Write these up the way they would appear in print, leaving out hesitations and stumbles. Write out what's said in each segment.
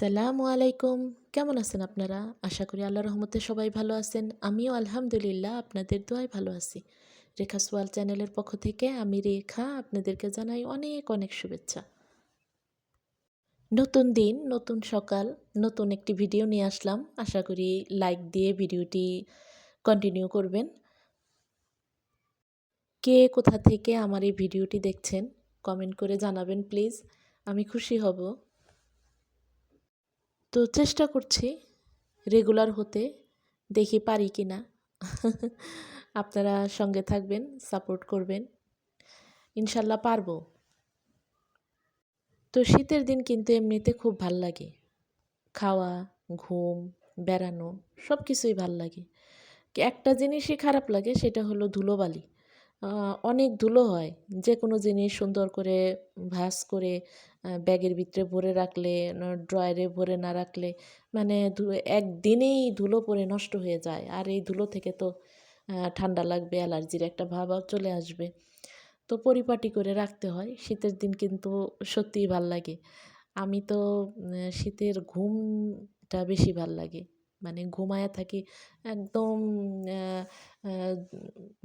আসসালামু আলাইকুম। কেমন আছেন আপনারা? আশা করি আল্লাহর রহমতে সবাই ভালো আছেন। আমিও আলহামদুলিল্লাহ আপনাদের দোয়ায় ভালো আছি। রেখা সোয়াল চ্যানেলের পক্ষ থেকে আমি রেখা আপনাদেরকে জানাই অনেক অনেক শুভেচ্ছা। নতুন দিন, নতুন সকাল, নতুন একটি ভিডিও নিয়ে আসলাম। আশা করি লাইক দিয়ে ভিডিওটি কন্টিনিউ করবেন। কে কোথা থেকে আমার এই ভিডিওটি দেখছেন কমেন্ট করে জানাবেন প্লিজ। আমি খুশি হব। তো চেষ্টা করছি রেগুলার হতে, দেখি পারি কি না। আপনারা সঙ্গে থাকবেন, সাপোর্ট করবেন, ইনশাল্লাহ পারবো। তো শীতের দিন কিন্তু এমনিতে খুব ভাল লাগে, খাওয়া, ঘুম, বেড়ানো সব কিছুই ভাল লাগে। একটা জিনিসই খারাপ লাগে, সেটা হলো ধুলোবালি। অনেক ধুলো হয়, যে কোনো জিনিস সুন্দর করে ভাঁজ করে ব্যাগের ভিতরে ভরে রাখলে, ড্রয়ারে ভরে না রাখলে মানে একদিনেই ধুলো পড়ে নষ্ট হয়ে যায়। আর এই ধুলো থেকে তো ঠান্ডা লাগবে, অ্যালার্জির একটা ভাবও চলে আসবে। তো পরিপাটি করে রাখতে হয়। শীতের দিন কিন্তু সত্যিই ভাল লাগে। আমি তো শীতের ঘুমটা বেশি ভাল লাগে। মানে ঘুমায়া থাকি একদম আ আ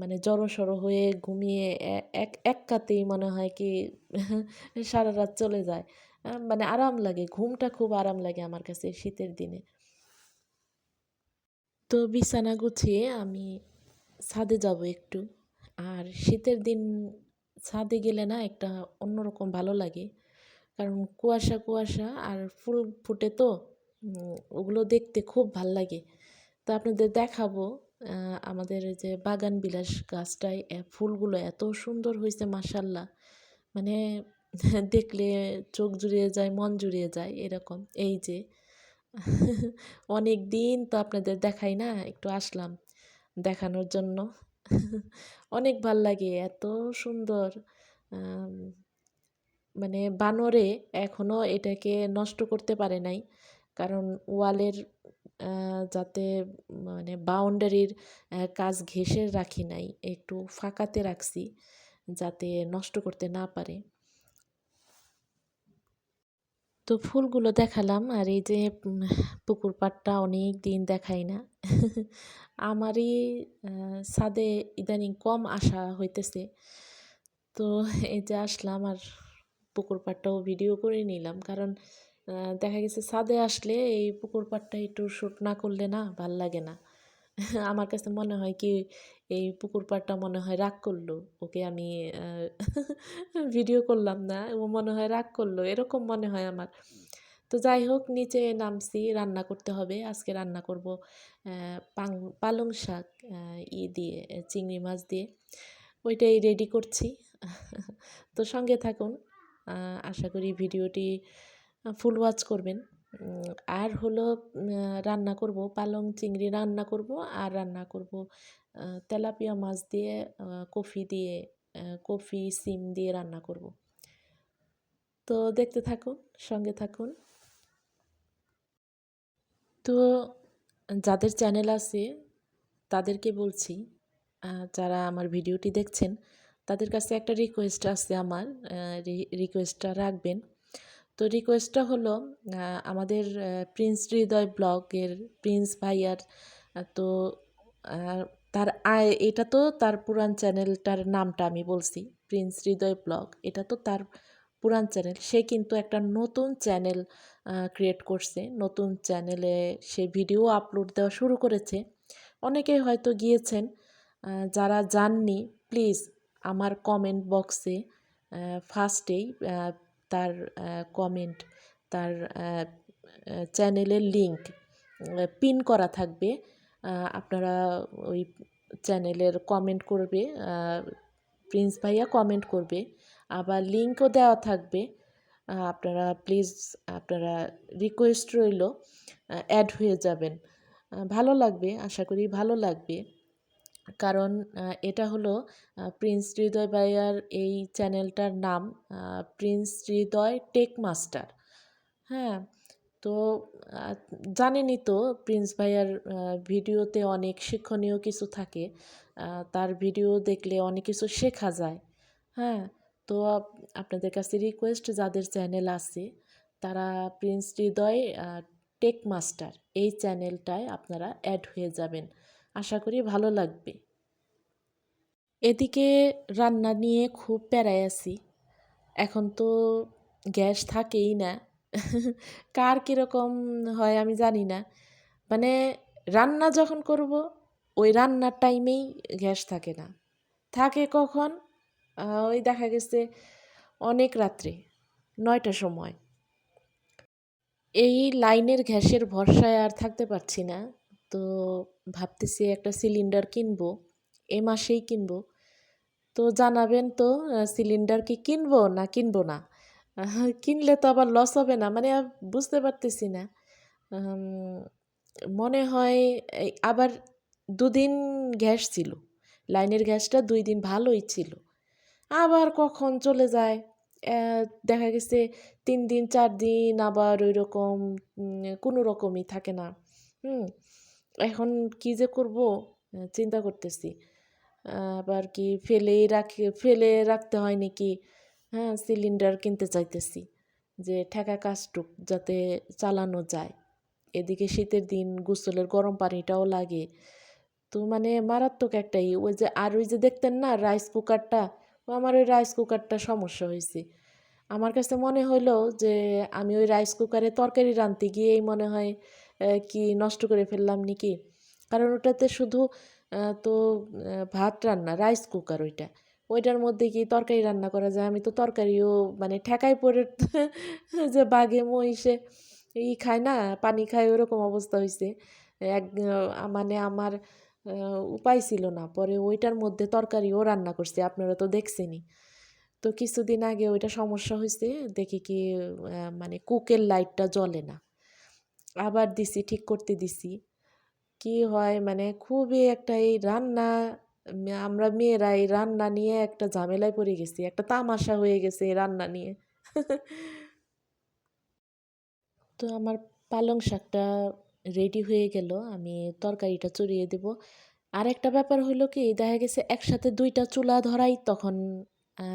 মানে জড়সড় হয়ে ঘুমিয়ে এক কাতেই মনে হয় কি সারারাত চলে যায়। মানে আরাম লাগে। ঘুমটা খুব আরাম লাগে আমার কাছে শীতের দিনে। তো বিছানা গুছিয়ে আমি ছাদে যাব একটু। আর শীতের দিন ছাদে গেলে না একটা অন্যরকম ভালো লাগে। কারণ কুয়াশা, কুয়াশা আর ফুল ফোটে তো ওগুলো দেখতে খুব ভাল লাগে। তো আপনাদের দেখাবো আ আমাদের এই যে বাগান বিলাস গাছটায় ফুলগুলো এত সুন্দর হইছে মাশাআল্লাহ। মানে দেখলে চোখ জুড়িয়ে যায়, মন জুড়িয়ে যায় এরকম। এই যে অনেকদিন তো আপনাদের দেখাই না, একটু আসলাম দেখানোর জন্য। অনেক ভাল লাগে, এত সুন্দর। আম মানে বানরে এখনো এটাকে নষ্ট করতে পারে নাই। কারণ ওয়ালের আ যাতে মানে বাউন্ডারির কাছ ঘেঁষে রাখি নাই। একটু ফাঁকাতে রাখছি যাতে নষ্ট করতে না পারে। তো ফুলগুলো দেখালাম আর এই যে পুকুর পাড়টা অনেকদিন দেখাই না। আমারই আ ছাদে ইদানিং কম আসা হইতেছে। তো এই যে আসলাম আর পুকুর পাড়টাও ভিডিও করে নিলাম। কারণ দেখা গেছে ছাদে আসলে এই পুকুর পাড়টা একটু শ্যুট না করলে না ভাল লাগে না। আমার কাছে মনে হয় কি এই পুকুর পাড়টা মনে হয় রাগ করলো। ওকে আমি আ ভিডিও করলাম না। ও মনে হয় রাগ করলো। এরকম মনে হয় আমার। তো যাই হোক নিচে নামছি, রান্না করতে হবে। আজকে রান্না করব অ্যা পাং পালং শাক দিয়ে চিংড়ি মাছ দিয়ে। ওইটাই রেডি করছি। তো সঙ্গে থাকুন। আ আশা করি ভিডিওটি ফুল ওয়াচ করবেন। আর হলো রান্না করব পালং চিংড়ি রান্না করব, আর রান্না করব তেলাপিয়া মাছ দিয়ে কফি দিয়ে কফি, সিম দিয়ে রান্না করব। তো দেখতে থাকুন, সঙ্গে থাকুন। তো যাদের চ্যানেল আছে তাদেরকে বলছি, যারা আমার ভিডিওটি দেখছেন তাদের কাছে একটা রিকোয়েস্ট আছে আমার। রিকোয়েস্টটা রাখবেন। তো রিকোয়েস্টটা হলো আমাদের প্রিন্স হৃদয় ব্লগের প্রিন্স ভাইয়ার তো আ তার এটা তো তার পুরান চ্যানেলটার নামটা আমি বলছি প্রিন্স হৃদয় ব্লগ। এটা তো তার পুরান চ্যানেল। সে কিন্তু একটা নতুন চ্যানেল ক্রিয়েট করছে। নতুন চ্যানেলে সে ভিডিও আপলোড দেওয়া শুরু করেছে। অনেকেই হয়তো গিয়েছেন। যারা যাননি প্লিজ আমার কমেন্ট বক্সে ফার্স্টেই তার কমেন্ট, তার চ্যানেলের লিংক পিন করা থাকবে। আপনারা ওই চ্যানেলের কমেন্ট করবে, প্রিন্স ভাইয়া কমেন্ট করবে। আবার লিংকও দেওয়া থাকবে। আপনারা প্লিজ আপনারা রিকোয়েস্ট রইল অ্যাড হয়ে যাবেন। ভালো লাগবে, আশা করি ভালো লাগবে। কারণ এটা হলো প্রিন্স হৃদয় ভাইয়ার এই চ্যানেলটার নাম প্রিন্স হৃদয় টেক মাস্টার। হ্যাঁ? তো আ জানেনই তো প্রিন্স ভাইয়ার ভিডিওতে অনেক শিক্ষণীয় কিছু থাকে। তার ভিডিও দেখলে অনেক কিছু শেখা যায়। হ্যাঁ? তো আপনাদের কাছে রিকোয়েস্ট যাদের চ্যানেল আছে তারা প্রিন্স হৃদয় টেক মাস্টার এই চ্যানেলটায় আপনারা অ্যাড হয়ে যাবেন। আশা করি ভালো লাগবে। এদিকে রান্না নিয়ে খুব প্যারায় আছি। এখন তো গ্যাস থাকেই না। কার কীরকম হয় আমি জানি না। মানে রান্না যখন করব ওই রান্নার টাইমেই গ্যাস থাকে না। থাকে কখন? ওই দেখা গেছে অনেক রাত্রে ৯টার সময়। এই লাইনের গ্যাসের ভরসায় আর থাকতে পারছি না। তো ভাবতেছি একটা সিলিন্ডার কিনবো। এ মাসেই কিনবো। তো জানাবেন তো সিলিন্ডার কি কিনবো না কিনবো না? কিনলে তো আবার লস হবে না? মানে বুঝতে পারতেছি না। আম মনে হয় আবার ২ দিন গ্যাস ছিল। লাইনের গ্যাসটা ২ দিন ভালোই ছিল। আবার কখন চলে যায়। দেখা গেছে ৩ দিন ৪ দিন আবার ঐরকম কোনো রকমই থাকে না। হুম? এখন কি যে করব চিন্তা করতেছি। আবার কি ফেলে রাখতে হয় নাকি? হ্যাঁ, সিলিন্ডার কিনতে চাইতেছি। যে ঠেকা কাজটুক যাতে চালানো যায়। এদিকে শীতের দিন গোসলের গরম পানিটাও লাগে। তো মানে মারাত্মক একটাই ওই যে দেখতেন না রাইস কুকারটা? আমার ওই রাইস কুকারটা সমস্যা হইছে। আমার কাছে মনে হইলো যে আমি ওই রাইস কুকারে তরকারি রাঁধতে গিয়েই মনে হয় কি নষ্ট করে ফেললাম নাকি? কারণ ওটাতে শুধু তো ভাত রান্না, রাইস কুকার ওইটা। ওইটার মধ্যে কি তরকারি রান্না করা যায়? আমি তো তরকারিও মানে ঠেকায় পড়ে যে বাঘে মহিষে খায় না, পানি খায় ওরকম অবস্থা হইছে। এক মানে আমার উপায় ছিল না। পরে ওইটার মধ্যে তরকারিও রান্না করছি। আপনারা তো দেখছেনই। তো কিছুদিন আগে ওইটা সমস্যা হইছে। দেখি কি মানে কুকের লাইটটা জ্বলে না। আবার দিছি, ঠিক করতে দিছি। কি হয় মানে খুবই একটা এই রান্না আমরা মেয়েরা এই রান্না নিয়ে একটা ঝামেলায় পড়ে গেছি। একটা তামাশা হয়ে গেছে এই রান্না নিয়ে। তো আমার পালং শাকটা রেডি হয়ে গেল। আমি তরকারিটা চড়িয়ে দেব। আরেকটা ব্যাপার হইলো কি দেখা গেছে একসাথে ২ টা চুলা ধরাই তখন আ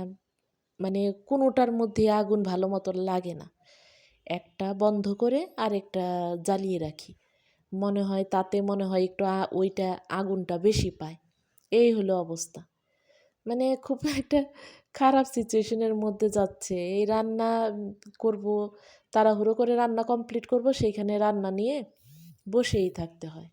মানে কোনোটার মধ্যে আগুন ভালো মতো লাগে না। একটা বন্ধ করে আরেকটা জ্বালিয়ে রাখি। মনে হয় একটু ওইটা আগুনটা বেশি পায়। এই হলো অবস্থা। মানে খুব একটা খারাপ সিচুয়েশনের মধ্যে যাচ্ছে। এই রান্না করব, তাড়াহুড়ো করে রান্না কমপ্লিট করব, সেইখানে রান্না নিয়ে বসেই থাকতে হয়।